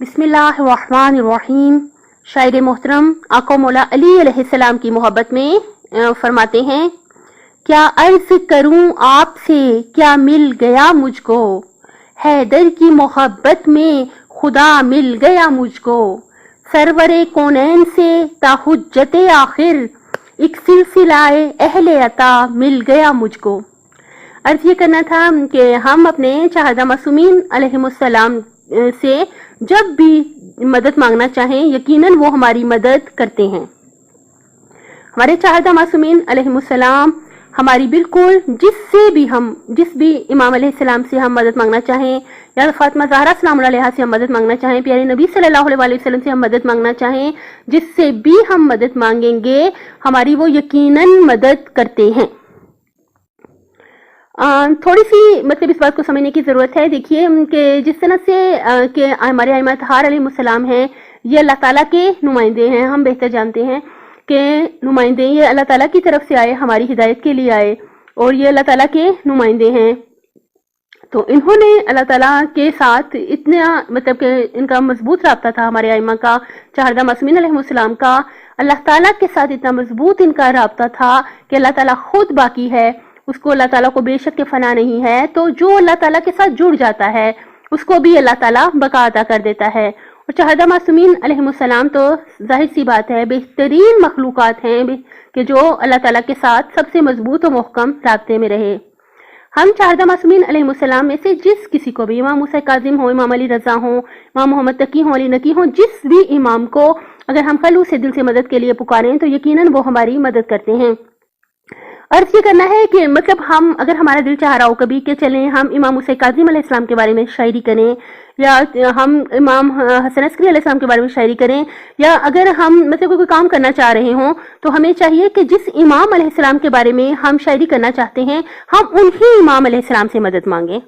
बिस्मिल्लाहिर्रहमानिर्रहीम। शायर मोहतरम आका मौला अली अलैहिस्सलाम की मोहब्बत में फरमाते हैं, क्या अर्ज करूं आपसे क्या मिल गया मुझको, हैदर की मोहब्बत में खुदा मिल गया मुझको, सरवरे कौनैन से ताहुज्जते आखिर एक सिलसिलाए अहले अता मिल गया मुझको। अर्ज ये करना था कि हम अपने चाहदा मासूमीन अलैहिमुस्सलाम से जब भी मदद मांगना चाहें, यकीनन वो हमारी मदद करते हैं। हमारे चाहदा मासूमीन अलैहिमुस्सलाम हमारी बिल्कुल जिस भी इमाम अलैहिस्सलाम से हम मदद मांगना चाहें, या फातिमा ज़हरा सलामुल्लाह अलैहा से हम मदद मांगना चाहें, प्यारे नबी सल्लल्लाहु अलैहि वसल्लम से हम मदद मांगना चाहें, जिससे भी हम मदद मांगेंगे हमारी वो यकीनन मदद करते हैं। थोड़ी सी इस बात को समझने की जरूरत है। देखिए कि जिस तरह से कि हमारे आइमा तहार अलैहिस्सलाम हैं, ये अल्लाह ताला के नुमाइंदे हैं। हम बेहतर जानते हैं कि नुमाइंदे ये अल्लाह ताला की तरफ से आए, हमारी हिदायत के लिए आए, और ये अल्लाह ताला के नुमाइंदे हैं। तो इन्होंने अल्लाह ताला के साथ इतना कि इनका मजबूत राब्ता था, हमारे आइमा का, चाहदा मासूमीन अलैहिस्सलाम का अल्लाह ताला के साथ इतना मजबूत इनका राब्ता था कि अल्लाह ताला खुद बाकी है, उसको अल्लाह ताला को बेशक के फना नहीं है। तो जो अल्लाह ताला के साथ जुड़ जाता है उसको भी अल्लाह ताला बका अता कर देता है। और चाहदा मासूमीन अलैहिमुस्सलाम तो जाहिर सी बात है बेहतरीन मखलूकात हैं कि जो अल्लाह ताला के साथ सबसे मजबूत और मुहकम राब्ते में रहे। हम चाहदा मासूमीन अलैहिमुस्सलाम में से जिस किसी को भी, इमाम मूसा काजिम हो, इमाम अली रजा हो, इमाम मोहम्मद तकी हो, अली नकी हो, जिस भी इमाम को अगर हम खलूस से दिल से मदद के लिए पुकारें तो यकीनन वो हमारी मदद करते हैं। अर्ज ये करना है कि हम अगर हमारा दिल चाह रहा हो कभी कि चलें हम इमाम मूसा काजिम अलैहिस्सलाम के बारे में शायरी करें, या हम इमाम हसन अस्करी अलैहिस्सलाम के बारे में शायरी करें, या अगर हम कोई काम करना चाह रहे हों तो हमें चाहिए कि जिस इमाम अलैहिस्सलाम के बारे में हम शायरी करना चाहते हैं हम उन्हीं इमाम अलैहिस्सलाम से मदद मांगें।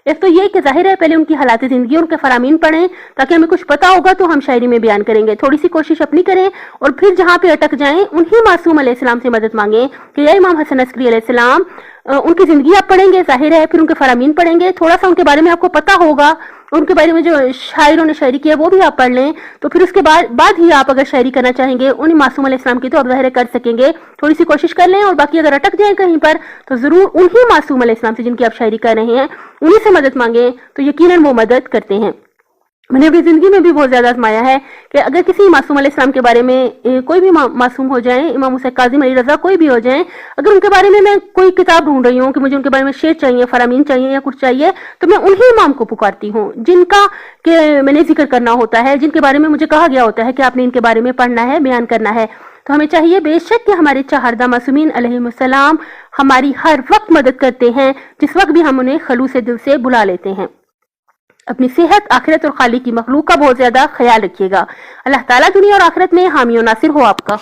एक तो ये कि जाहिर है पहले उनकी हालात जिंदगी और उनके फरामीन पढ़ें ताकि हमें कुछ पता होगा तो हम शायरी में बयान करेंगे। थोड़ी सी कोशिश अपनी करें और फिर जहां पे अटक जाएं उन्हीं मासूम अलैहिस्सलाम से मदद मांगें कि या इमाम हसन अस्करी अलैहिस्सलाम, उनकी जिंदगी आप पढ़ेंगे जाहिर है, फिर उनके फरामीन पढ़ेंगे, थोड़ा सा उनके बारे में आपको पता होगा, उनके बारे में जो शायरों ने शायरी किया वो भी आप पढ़ लें, तो फिर उसके बाद ही आप अगर शायरी करना चाहेंगे उन मासूम अलैहिस्सलाम की तो आप जाहिर कर सकेंगे। थोड़ी सी कोशिश कर लें, और बाकी अगर अटक जाए कहीं पर तो जरूर उन्हीं मासूम अलैहिस्सलाम से जिनकी आप शायरी कर रहे हैं उन्हीं से मदद मांगे तो यकीनन वो मदद करते हैं। मैंने अपनी जिंदगी में भी बहुत ज्यादा आजमाया है कि अगर किसी मासूम अलैहिस्सलाम के बारे में कोई भी मासूम हो जाए, इमाम मूसा काजिम अली रजा कोई भी हो जाए, अगर उनके बारे में मैं कोई किताब ढूंढ रही हूँ कि मुझे उनके बारे में शेर चाहिए, फरामीन चाहिए या कुछ चाहिए, तो मैं उन्हीं इमाम को पुकारती हूँ जिनका कि मैंने जिक्र करना होता है, जिनके बारे में मुझे कहा गया होता है कि आपने इनके बारे में पढ़ना है, बयान करना है। तो हमें चाहिए बेशक कि हमारे चाहदा मासूमीन अलैहिमुस्सलाम हमारी हर वक्त मदद करते हैं, जिस वक्त भी हम उन्हें खलूस दिल से बुला लेते हैं। अपनी सेहत, आखिरत और खाली की मखलूक का बहुत ज्यादा ख्याल रखिएगा। अल्लाह ताला दुनिया और आखिरत में हामी और नासिर हो आपका।